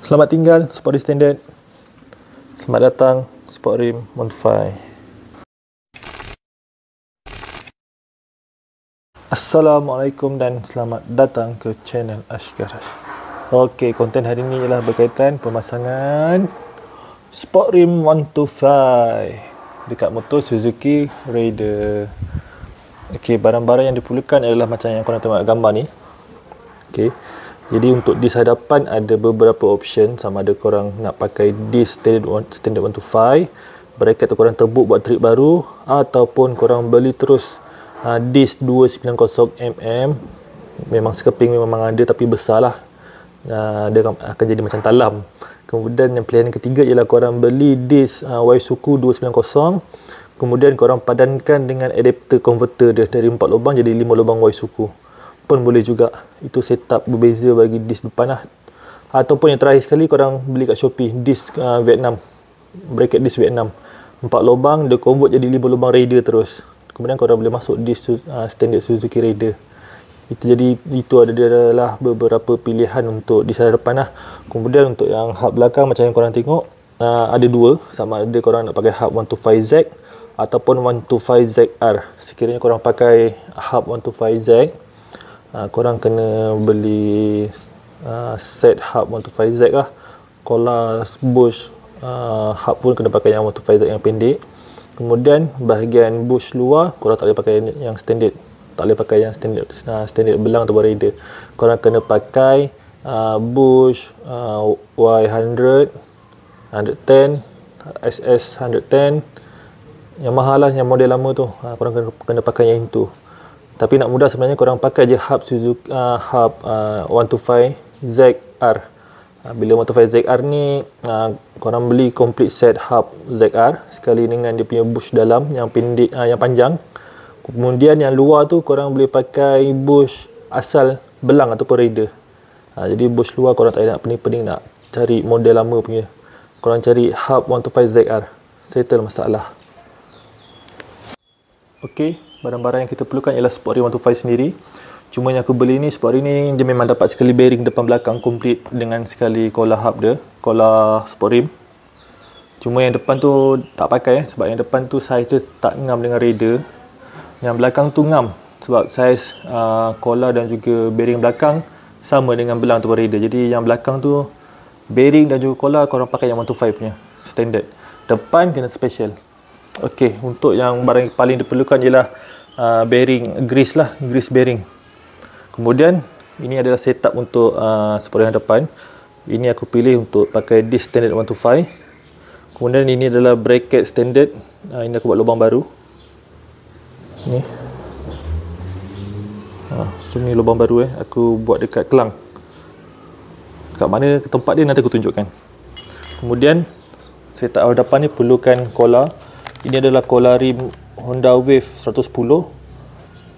Selamat tinggal, Sport Rim Standard. Selamat datang, Sport Rim Modify. Assalamualaikum dan selamat datang ke channel Ashkar. Okey, konten hari ini ialah berkaitan pemasangan Sport Rim 125 dekat motor Suzuki Raider. Okey, barang-barang yang diperlukan adalah macam yang korang tengok gambar ni. Okey. Jadi untuk disc hadapan ada beberapa option, sama ada korang nak pakai disc standard 125, bracket tu korang tebuk buat trip baru, ataupun korang beli terus disc 290mm. Memang sekeping memang ada tapi besar lah, dia akan jadi macam talam. Kemudian yang pilihan ketiga ialah korang beli disc Waisuku 290, kemudian korang padankan dengan adapter converter dia dari 4 lubang jadi 5 lubang Waisuku pun boleh juga. Itu setup berbeza bagi disc depan lah. Ataupun yang terakhir sekali korang beli kat Shopee disc Vietnam, bracket disc Vietnam 4 lubang, dia convert jadi 5 lubang Raider terus. Kemudian korang boleh masuk disc standard Suzuki Raider. Itu adalah beberapa pilihan untuk disc depan lah. Kemudian untuk yang hub belakang macam yang korang tengok, ada dua, sama ada korang nak pakai hub 125Z ataupun 125ZR. Sekiranya korang pakai hub 125Z, korang kena beli set hub 125Z lah. Collar, bush, hub pun kena pakai yang 125Z yang pendek. Kemudian bahagian bush luar korang tak boleh pakai yang standard, tak boleh pakai yang standard belang atau Raider. Korang kena pakai bush Y100, 110, SS 110, yang mahal lah, yang model lama tu. Korang kena pakai yang itu. Tapi nak mudah sebenarnya korang pakai je hub Suzuki hub 125ZR. Bila 125ZR ni korang beli complete set hub ZR sekali dengan dia punya bush dalam yang pendek, yang panjang. Kemudian yang luar tu korang boleh pakai bush asal belang ataupun Raider. Jadi bush luar korang tak payah nak pening-pening nak cari model lama punya. Korang cari hub 125ZR, settle masalah. Okey, barang-barang yang kita perlukan ialah Sport Rim 125 sendiri. Cuma yang aku beli ni, Sport Rim ni dia memang dapat sekali bearing depan belakang komplit dengan sekali collar hub dia, collar Sport Rim. Cuma yang depan tu tak pakai sebab yang depan tu saiz dia tak ngam dengan Raider. Yang belakang tu ngam sebab saiz collar dan juga bearing belakang sama dengan belang tu Raider. Jadi yang belakang tu bearing dan juga collar korang pakai yang 125 punya standard. Depan kena special. Okey, untuk yang barang yang paling diperlukan ialah bearing, grease lah, grease bearing. Kemudian ini adalah setup untuk Sport Rim depan. Ini aku pilih untuk pakai disc standard 125. Kemudian ini adalah bracket standard. Ini aku buat lubang baru. Ni. Macam ni lubang baru aku buat dekat kelang. Dekat mana tempat dia nanti aku tunjukkan. Kemudian setup depan ni perlukan collar. Ini adalah collar rim Honda Wave 110.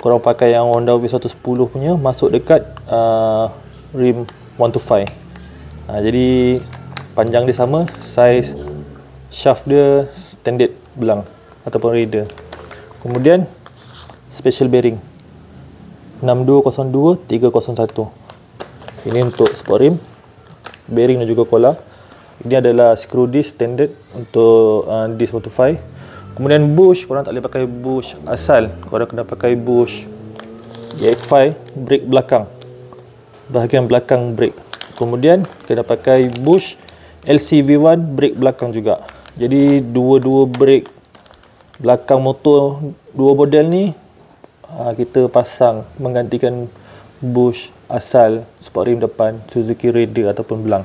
Korang pakai yang Honda Wave 110 punya, masuk dekat rim 125. Jadi panjang dia sama, saiz shaft dia standard belang ataupun Raider. Kemudian special bearing 6202 301. Ini untuk Sport Rim bearing dan juga collar. Ini adalah screw disc standard untuk disc 125. Kemudian bush, korang tak boleh pakai bush asal, korang kena pakai bush EX5 brake belakang, bahagian belakang brake. Kemudian kena pakai bush LCV1 brake belakang juga. Jadi dua-dua brake belakang motor, dua model ni kita pasang menggantikan bush asal Sport Rim depan Suzuki Raider ataupun belang.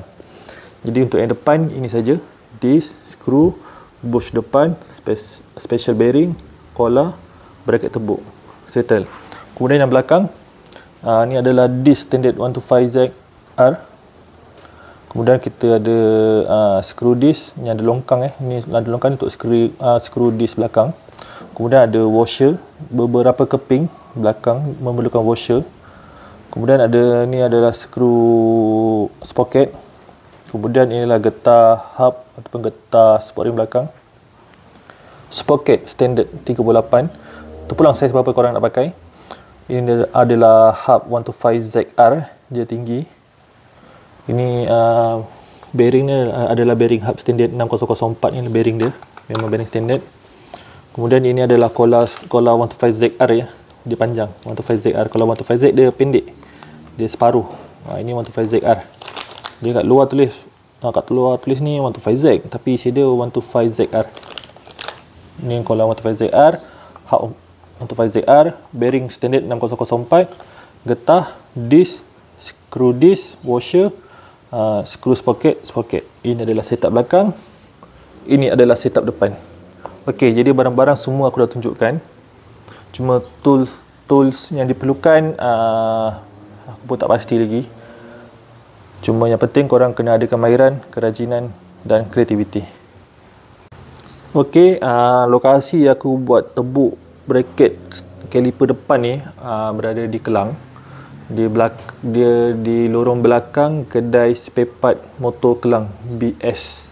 Jadi untuk yang depan ini saja, disc, screw, bush depan, special bearing, collar, bracket tebuk, settle. Kemudian yang belakang ni adalah disc standard 125ZR. Kemudian kita ada screw disc, ni ada longkang ni ada longkang untuk screw disc belakang. Kemudian ada washer, beberapa keping belakang memerlukan washer. Kemudian ada ni adalah screw sprocket. Kemudian inilah getah hub ataupun getah Sport Rim belakang. Sprocket standard 38. Terpulang saiz berapa korang nak pakai. Ini adalah hub 125ZR, dia tinggi. Ini Bearing ni adalah bearing hub standard 6004 ni, bearing dia. Memang bearing standard. Kemudian ini adalah cola 125ZR ya. Dia panjang. 125ZR. Kalau 125Z dia pendek. Dia separuh. Ini 125ZR. Dia kat luar tulis. Kat luar tulis ni 125Z. Tapi isi dia 125ZR. Ni cola 125ZR. Hub 125ZR. Bearing standard 6004. Getah. Disc. Screw disc. Washer. Screw sprocket. Ini adalah setup belakang. Ini adalah setup depan. Okey, jadi barang-barang semua aku dah tunjukkan. Cuma tools yang diperlukan aku pun tak pasti lagi. Cuma yang penting korang kena ada kemahiran, kerajinan dan kreativiti. Okey, lokasi aku buat tebuk bracket kaliper depan ni berada di Kelang. Dia di lorong belakang kedai spare part motor Kelang BS.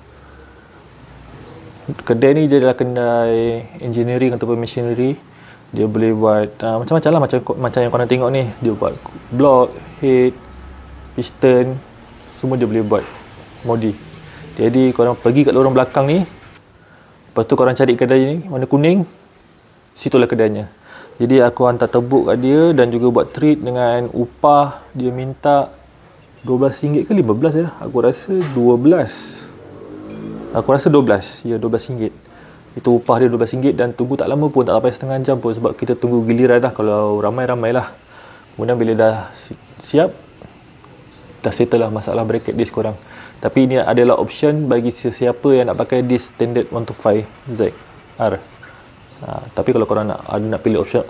Kedai ni dia adalah kedai engineering ataupun machinery. Dia boleh buat macam-macam lah, macam yang korang tengok ni. Dia buat block, head, piston, semua dia boleh buat modi. Jadi korang pergi kat lorong belakang ni, lepas tu korang cari kedai ni warna kuning, situlah kedainya. Jadi aku hantar tebuk kat dia dan juga buat treat dengan upah. Dia minta RM12 ke RM15 ya. Aku rasa 12. Aku rasa 12. Ya, RM12. Itu upah dia RM12 dan tunggu tak lama pun, tak sampai setengah jam pun, sebab kita tunggu giliran dah. Kalau ramai-ramai lah. Kemudian bila dah siap, dah settle lah masalah bracket disk korang. Tapi ini adalah option bagi sesiapa yang nak pakai disk standard 125ZR. Tapi kalau korang nak pilih option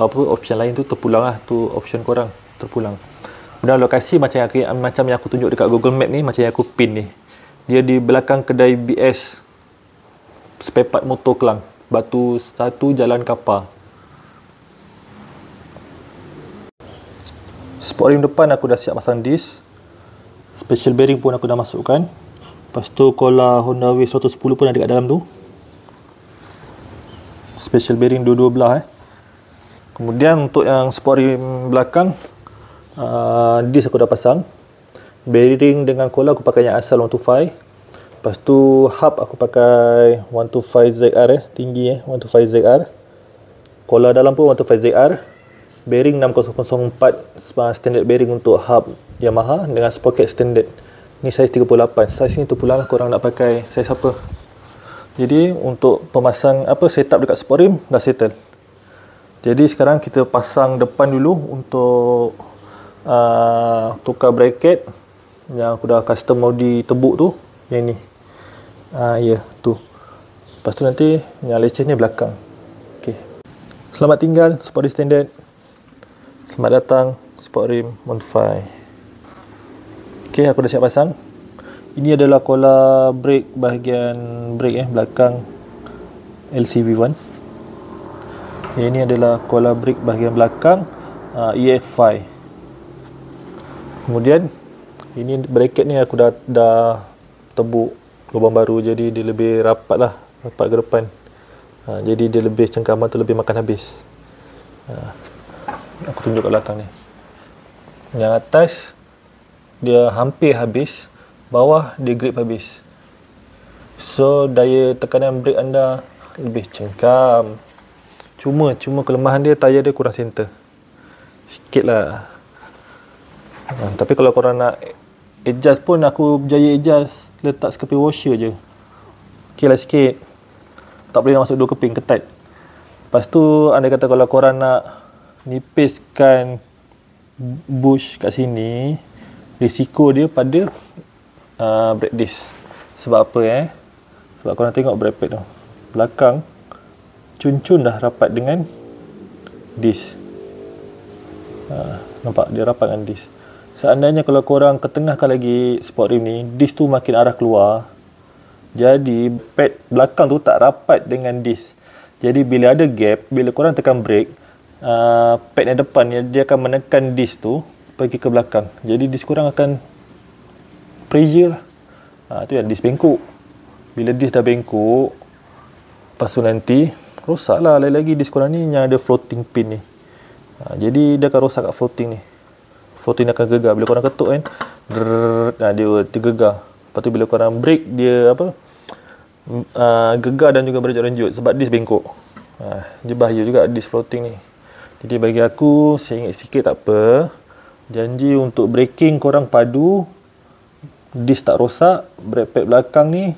lain tu terpulang lah. Tu option korang, terpulang. Kemudian lokasi macam yang aku tunjuk dekat Google Map ni, macam yang aku pin ni. Dia di belakang kedai BS spare part motor Kelang, Batu 1 Jalan Kapar. Sport rim depan aku dah siap pasang disk. Special bearing pun aku dah masukkan. Lepas tu cola Honda Wave 110 pun ada kat dalam tu. Special bearing dua-dua belah Kemudian untuk yang sport rim belakang, disk aku dah pasang. Bearing dengan cola aku pakai yang asal 125. Lepas tu hub aku pakai 125ZR tinggi 125ZR. Cola dalam pun 125ZR. Bearing 6004 standard bearing untuk hub Yamaha dengan sprocket standard. Ni saiz 38. Saiz ni terpulang korang nak pakai saiz apa. Jadi untuk pemasang setup dekat sport rim dah settle. Jadi sekarang kita pasang depan dulu untuk tukar bracket yang aku dah custom modi tebuk tu, yang ni. Ya, tu. Lepas tu nanti yang leceh ni belakang. Okey. Selamat tinggal Sport Rim Standard. Selamat datang Sport Rim 125. Okey, aku dah siap pasang. Ini adalah cola brake, bahagian brake belakang LCV1. Ini adalah cola brake bahagian belakang EF5. Kemudian ini bracket ni aku dah tebuk lubang baru, jadi dia lebih rapat lah, rapat ke depan. Jadi dia lebih cengkaman tu lebih makan habis. Aku tunjuk kat belakang ni. Yang atas dia hampir habis, bawah dia grip habis. So daya tekanan brake anda lebih cengkam. Cuma kelemahan dia, tayar dia kurang center sikit lah. Tapi kalau korang nak adjust pun, aku berjaya adjust, letak sekeping washer je. Ok lah sikit, tak boleh nak masuk 2 keping, ketat. Lepas tu andai kata kalau korang nak nipiskan bush kat sini, risiko dia pada brake disc. Sebab apa sebab korang tengok brake pad tu belakang cun-cun dah rapat dengan disc. Nampak dia rapat dengan disc. Seandainya kalau korang ketengahkan lagi sport rim ni, disc tu makin arah keluar, jadi pad belakang tu tak rapat dengan disc. Jadi bila ada gap, bila korang tekan brake, pad yang depan dia akan menekan disc tu pergi ke belakang. Jadi disc korang akan pressure lah. Tu yang disc bengkok. Bila disc dah bengkok, lepas tu nanti rosak lah lagi disc korang ni yang ada floating pin ni. Jadi dia akan rosak kat floating ni. Floating ni akan gegar. Bila korang ketuk kan, dia gegar. Lepas tu bila korang break, dia apa, gegar dan juga berlanjut sebab disk bengkok. Dia bahaya juga disk floating ni. Jadi bagi aku, sengit sikit tak apa. Janji untuk braking korang padu, disk tak rosak, brake pad belakang ni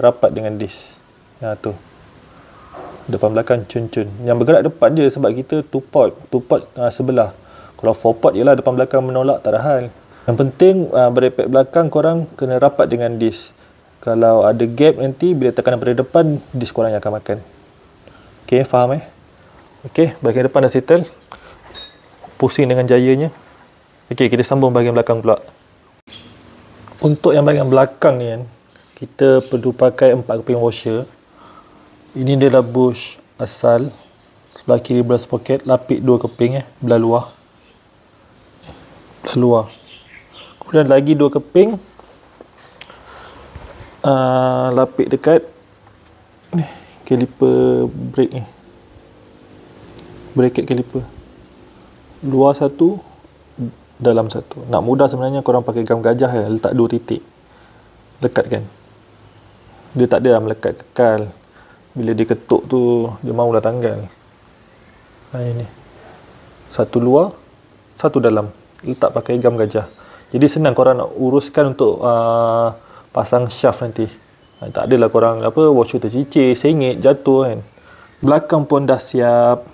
rapat dengan disk. Tu. Depan belakang cun-cun. Yang bergerak depan je sebab kita 2 port sebelah. Kalau 4 port jelah depan belakang menolak, tak ada hal. Yang penting brake pad belakang korang kena rapat dengan disk. Kalau ada gap nanti bila tekanan pada depan, disk korang yang akan makan. Okey, faham Okey, bahagian depan dah settle. Pusing dengan jayanya. Okey, kita sambung bahagian belakang pula. Untuk yang bahagian belakang ni kan, kita perlu pakai 4 keping washer. Ini dia adalah bush asal. Sebelah kiri belah sprocket, lapik 2 keping belah luar. Belah luar. Kemudian lagi 2 keping lapik dekat ni, kaliper brake ni. Bracket kaliper. Luar satu, dalam satu. Nak mudah sebenarnya korang pakai gam gajah letak 2 titik. Lekatkan. Dia tak ada melekat kekal. Bila dia ketuk tu, dia maulah tanggal. Ini. Satu luar, satu dalam. Letak pakai gam gajah. Jadi senang korang nak uruskan untuk pasang shaft nanti. Tak adalah korang washer tercicir, sengit, jatuh kan. Belakang pun dah siap.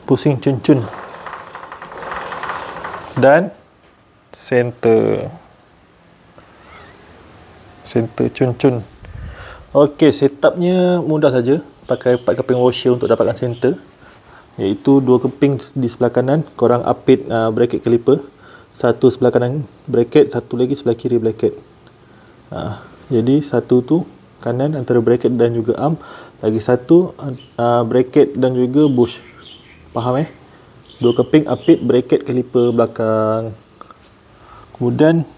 Pusing cun-cun. Dan center cun-cun. Okey, setupnya mudah saja. Pakai 4 keping washer untuk dapatkan center, iaitu 2 keping di sebelah kanan korang apit bracket kaliper, satu sebelah kanan bracket, satu lagi sebelah kiri bracket. Jadi satu tu kanan antara bracket dan juga arm, lagi satu bracket dan juga bush. Faham 2 keping apit bracket kaliper belakang. Kemudian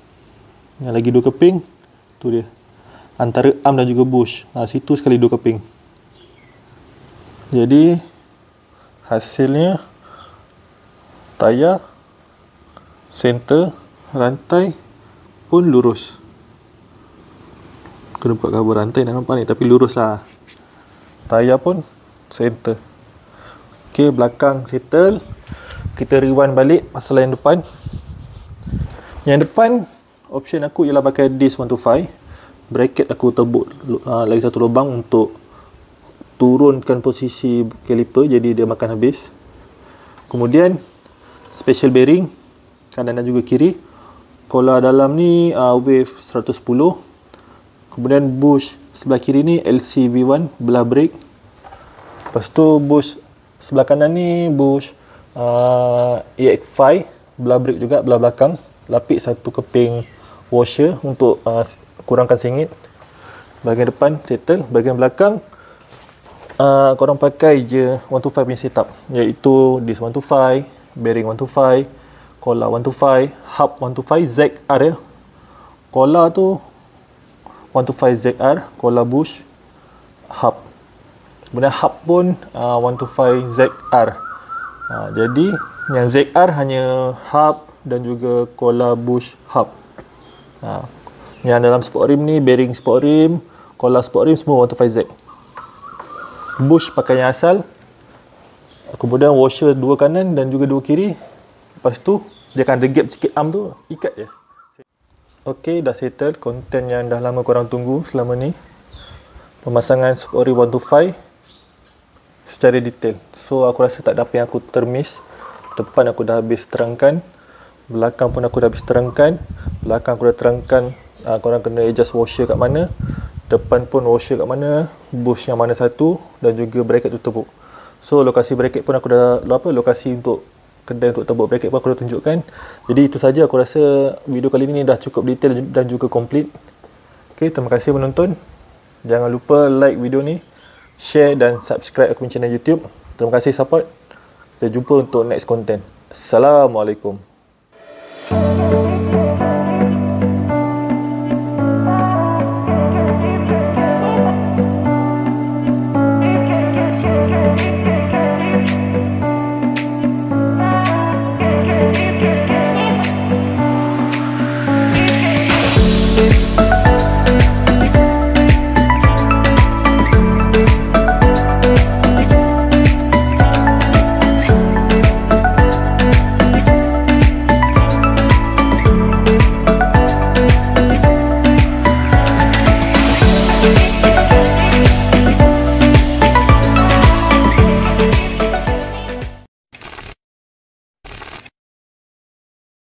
yang lagi 2 keping tu dia antara arm dan juga bush. Situ sekali 2 keping. Jadi hasilnya tayar, center, rantai pun lurus. Kena buka cover rantai nak nampak ni, tapi lurus lah. Tayar pun center. Okey, belakang settle. Kita rewind balik masalah yang depan. Yang depan, option aku ialah pakai disc 125. Bracket aku tebuk lagi satu lubang untuk turunkan posisi kaliper, jadi dia makan habis. Kemudian special bearing kanan dan juga kiri. Kola dalam ni wave 110. Kemudian bush sebelah kiri ni LCV1 belah brake. Lepas tu bush sebelah kanan ni bush EX5 belah brake juga, belah belakang. Lapik 1 keping washer untuk kurangkan sengit. Bahagian depan settle. Bahagian belakang korang pakai je 125 punya setup, iaitu disc 125, bearing 125, kola 125, hub 125 ZR Kola tu 125 ZR, kola bush, hub. Kemudian hub pun 125 ZR. Jadi yang ZR hanya hub dan juga kola bush hub. Yang dalam sport rim ni bearing sport rim, kola sport rim semua 125Z. Bush pakai yang asal. Kemudian washer 2 kanan dan juga 2 kiri. Lepas tu dia akan ada gap sikit, arm tu ikat je. Okey, dah settle konten yang dah lama korang tunggu selama ni. Pemasangan sport rim 125 secara detail. So aku rasa tak ada apa yang aku termiss. Depan aku dah habis terangkan, belakang pun aku dah habis terangkan. Belakang aku dah terangkan korang kena adjust washer kat mana, depan pun washer kat mana, bush yang mana satu, dan juga bracket tu tebuk. So lokasi bracket pun aku dah lokasi untuk kedai untuk tebuk bracket pun aku dah tunjukkan. Jadi itu saja, aku rasa video kali ni dah cukup detail dan juga komplit. Okay, terima kasih menonton. Jangan lupa like video ni, share dan subscribe aku punya channel YouTube. Terima kasih support. Kita jumpa untuk next content. Assalamualaikum.